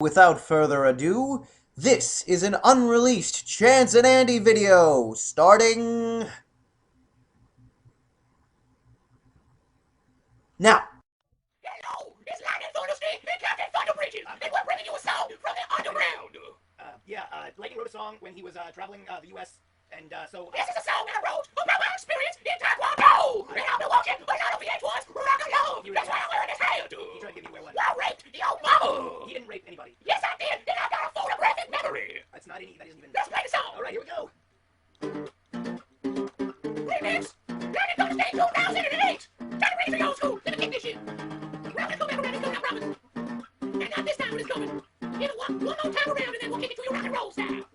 Without further ado, this is an unreleased Chance and Andy video, starting now. Hello, it's Lightning Thunderstein and Captain Thunderbridges, and we're bringing you a song from the underground. Lightning wrote a song when he was traveling the U.S., and so... This is a song that I wrote about my experience in Taekwondo, and I'll be walking without a VH1's Rock Alone. That's why I'm wearing this hairdo. He tried to get me to wear one. I raped the old mama. He didn't rape anybody. Yes, I did, and I got a photographic memory. That isn't even... Let's play the song. All right, here we go. Remix, Lightning Thunderstein 2008. Time to ready for your school. Let me kick this shit. Round and go back around and go down, Robin. And now this time when it's coming, it'll walk one more time around, and then we'll kick it to your rock and roll style.